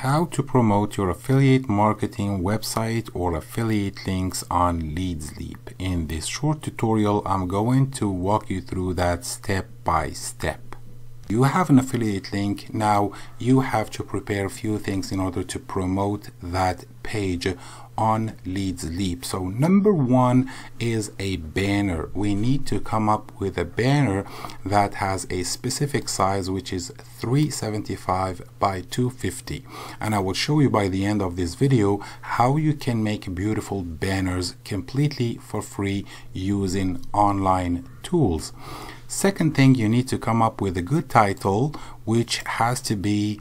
how to promote your affiliate marketing website or affiliate links on LEADSLEAP. In this short tutorial, I'm going to walk you through that step by step. You have an affiliate link. Now you have to prepare a few things in order to promote that page on LEADSLEAP. So number one is a banner. We need to come up with a banner that has a specific size, which is 375 by 250, and I will show you by the end of this video how you can make beautiful banners completely for free using online tools. Second thing, you need to come up with a good title, which has to be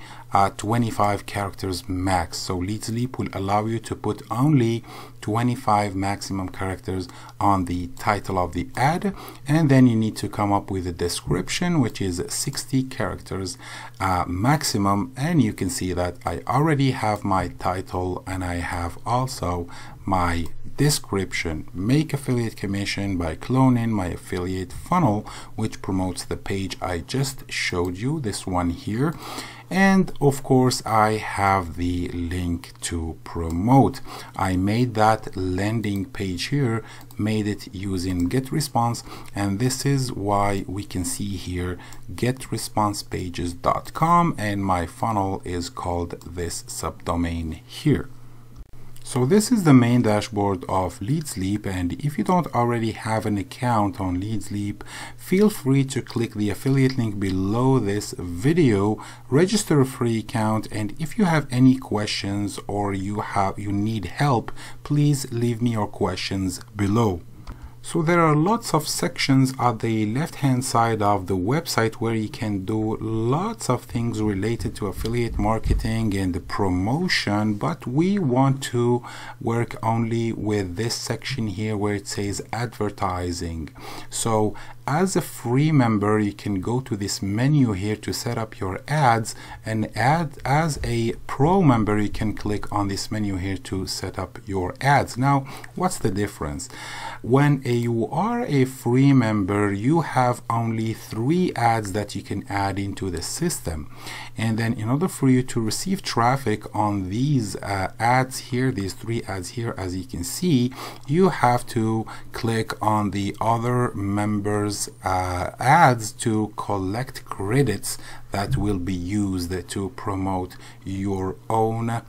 25 characters max. So LEADSLEAP will allow you to put only 25 maximum characters on the title of the ad, and then you need to come up with a description, which is 60 characters maximum. And you can see that I already have my title and I have also my description. Make affiliate commission by cloning my affiliate funnel, which promotes the page I just showed you, this one here. And of course I have the link to promote. I made that landing page here, made it using GetResponse, and this is why we can see here getresponsepages.com, and my funnel is called this subdomain here. So this is the main dashboard of LEADSLEAP, and if you don't already have an account on LEADSLEAP, feel free to click the affiliate link below this video, register a free account, and if you have any questions or you need help, please leave me your questions below. So there are lots of sections at the left hand side of the website where you can do lots of things related to affiliate marketing and the promotion, but we want to work only with this section here where it says advertising. So as a free member, you can go to this menu here to set up your ads, and as a pro member, you can click on this menu here to set up your ads. Now, what's the difference? When you are a free member, you have only 3 ads that you can add into the system, and then in order for you to receive traffic on these ads here, these 3 ads here, as you can see, you have to click on the other members ads to collect credits that will be used to promote your own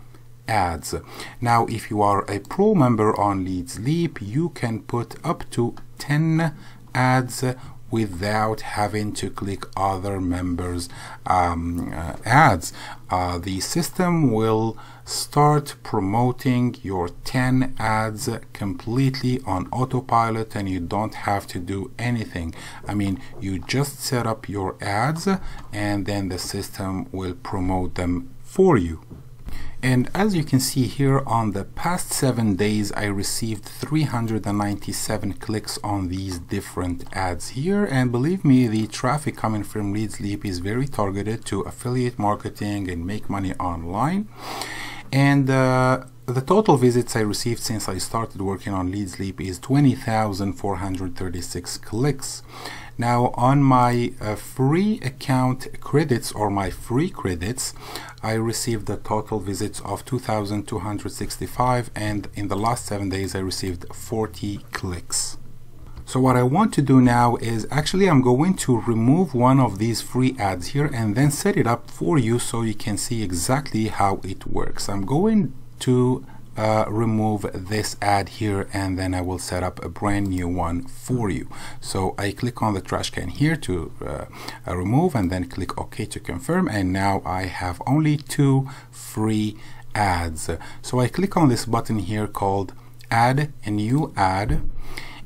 ads. Now if you are a pro member on LEADSLEAP, you can put up to 10 ads without having to click other members ads. The system will start promoting your 10 ads completely on autopilot, and you don't have to do anything. I mean, you just set up your ads and then the system will promote them for you. And as you can see here, on the past 7 days, I received 397 clicks on these different ads here. And believe me, the traffic coming from LEADSLEAP is very targeted to affiliate marketing and make money online. And the total visits I received since I started working on LEADSLEAP is 20,436 clicks. Now on my free account credits, or my free credits, I received the total visits of 2,265, and in the last 7 days I received 40 clicks. So what I want to do now is actually I'm going to remove one of these free ads here and then set it up for you so you can see exactly how it works. I'm going to remove this ad here, and then I will set up a brand new one for you. So I click on the trash can here to remove, and then click OK to confirm, and now I have only 2 free ads. So I click on this button here called Add a New Ad,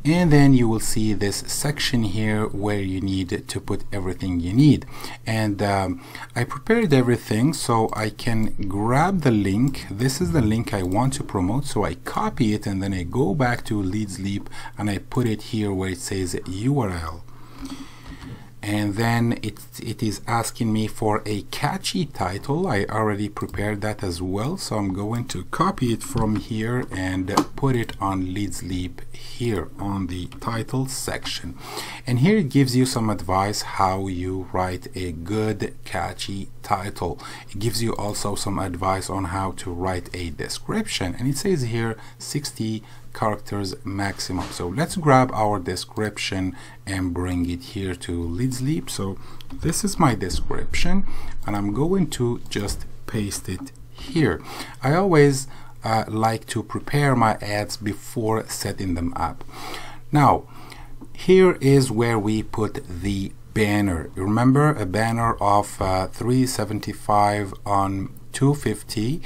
and then you will see this section here where you need to put everything you need. And I prepared everything so I can grab the link. This is the link I want to promote, so I copy it and then I go back to LEADSLEAP and I put it here where it says URL. and then it is asking me for a catchy title. I already prepared that as well, so I'm going to copy it from here and put it on LEADSLEAP here on the title section. And here it gives you some advice how you write a good catchy title. It gives you also some advice on how to write a description, and it says here 60 characters maximum. So let's grab our description and bring it here to LEADSLEAP. So this is my description, and I'm going to just paste it here. I always like to prepare my ads before setting them up. Now here is where we put the banner. Remember, a banner of 375 on 250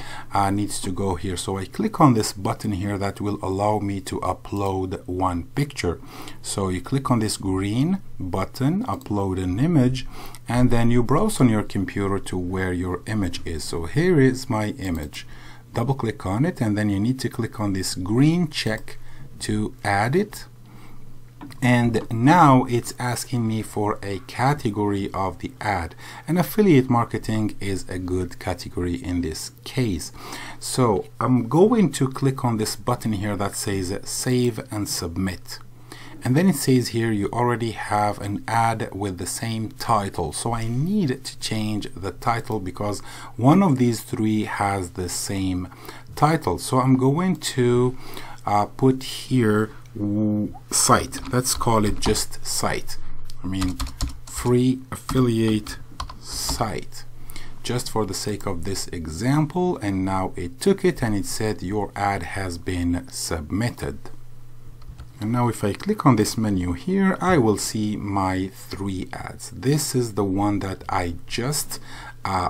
needs to go here. So I click on this button here that will allow me to upload one picture. So you click on this green button, upload an image, and then you browse on your computer to where your image is. So here is my image. Double click on it, and then you need to click on this green check to add it. And now it's asking me for a category of the ad, and affiliate marketing is a good category in this case. So I'm going to click on this button here that says save and submit, and then it says here you already have an ad with the same title. So I need to change the title because one of these three has the same title. So I'm going to put here site. Let's call it just site. I mean free affiliate site, just for the sake of this example. And now it took it and it said your ad has been submitted. And now if I click on this menu here, I will see my 3 ads. This is the one that I just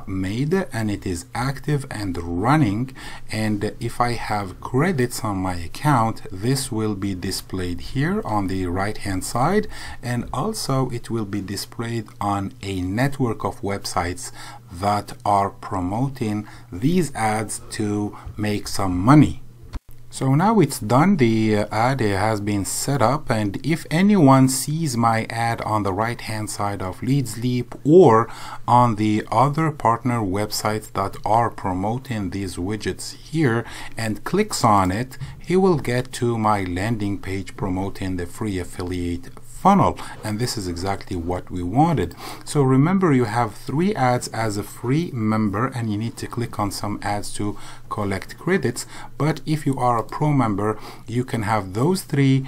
made, and it is active and running. And if I have credits on my account, this will be displayed here on the right hand side, and also it will be displayed on a network of websites that are promoting these ads to make some money. So now it's done, the ad has been set up, and if anyone sees my ad on the right hand side of LEADSLEAP or on the other partner websites that are promoting these widgets here and clicks on it, he will get to my landing page promoting the free affiliate funnel, and this is exactly what we wanted. So remember, you have 3 ads as a free member, and you need to click on some ads to collect credits. But if you are a pro member, you can have those 3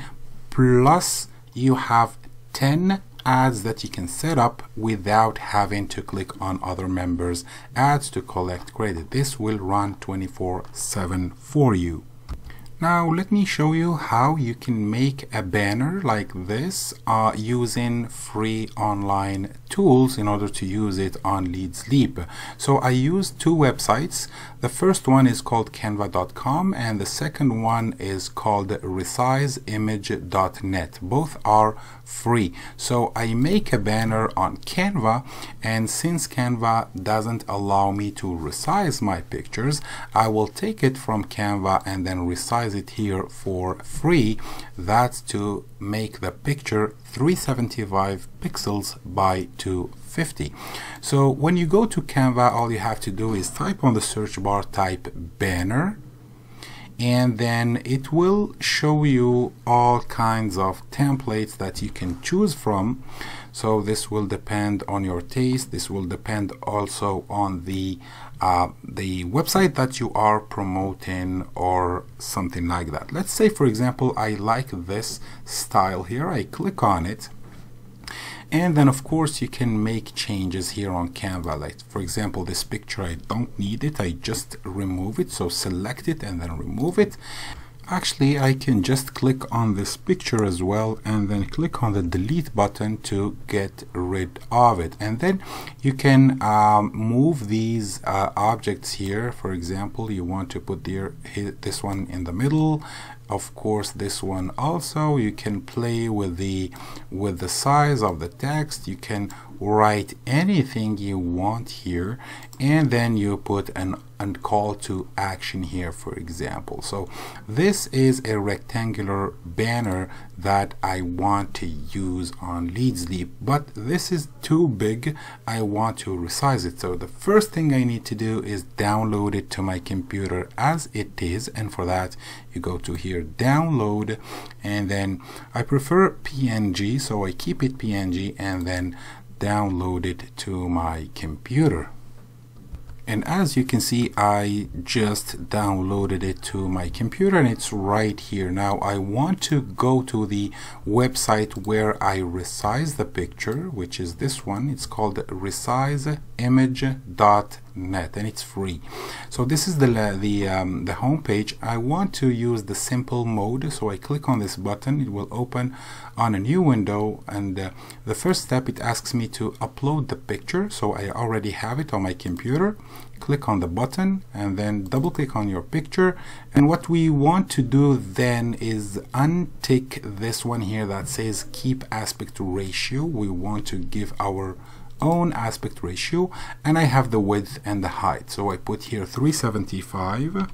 plus you have 10 ads that you can set up without having to click on other members' ads to collect credit. This will run 24/7 for you. Now let me show you how you can make a banner like this using free online tools in order to use it on LEADSLEAP. So I used 2 websites. The first one is called canva.com, and the second one is called resizeimage.net. Both are free. So I make a banner on Canva, and since Canva doesn't allow me to resize my pictures, I will take it from Canva and then resize it here for free. That's to make the picture 375 pixels by 250. So when you go to Canva, all you have to do is type on the search bar, type banner, and then it will show you all kinds of templates that you can choose from. So this will depend on your taste. This will depend also on the website that you are promoting or something like that. Let's say, for example, I like this style here. I click on it, and then of course you can make changes here on Canva. Like for example, this picture, I don't need it, I just remove it. So select it and then remove it. Actually, I can just click on this picture as well and then click on the delete button to get rid of it. And then you can move these objects here. For example, you want to put this one in the middle, of course this one also. You can play with the size of the text. You can write anything you want here, and then you put an call to action here, for example. So this is a rectangular banner that I want to use on LeadSleap, but this is too big. I want to resize it. So the first thing I need to do is download it to my computer as it is, and for that you go to here, download, and then I prefer PNG, so I keep it PNG and then download it to my computer. And as you can see, I just downloaded it to my computer and it's right here. Now I want to go to the website where I resize the picture, which is this one. It's called resizeimage.net and it's free. So this is the home page. I want to use the simple mode, so I click on this button. It will open on a new window, and the first step, it asks me to upload the picture. So I already have it on my computer. Click on the button and then double click on your picture, and what we want to do then is untick this one here that says keep aspect ratio. We want to give our own aspect ratio, and I have the width and the height, so I put here 375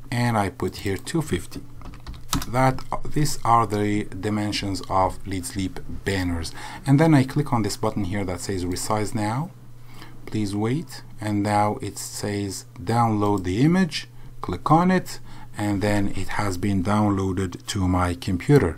and I put here 250. These are the dimensions of LeadSleap banners. And then I click on this button here that says resize now. Please wait, and now it says download the image. Click on it, and then it has been downloaded to my computer.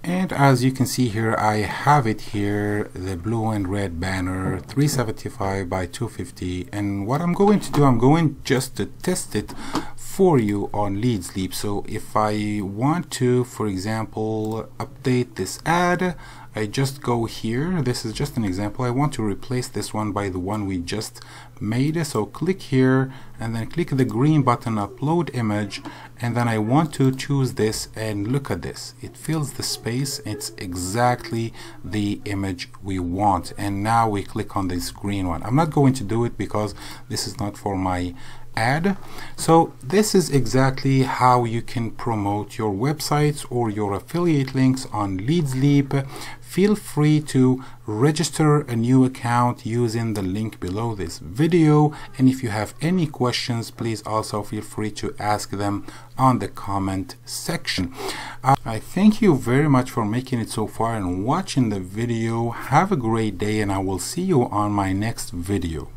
And as you can see here, I have it here, the blue and red banner, 375 by 250. And what I'm going to do, I'm going just to test it for you on LeadSleap. So if I want to, for example, update this ad, I just go here. This is just an example. I want to replace this one by the one we just made. So click here and then click the green button, upload image, and then I want to choose this, and look at this. It fills the space. It's exactly the image we want. And now we click on this green one. I'm not going to do it because this is not for my ad. So this is exactly how you can promote your websites or your affiliate links on LeadSleap. Feel free to register a new account using the link below this video, and if you have any questions, please also feel free to ask them on the comment section. I thank you very much for making it so far and watching the video. Have a great day, and I will see you on my next video.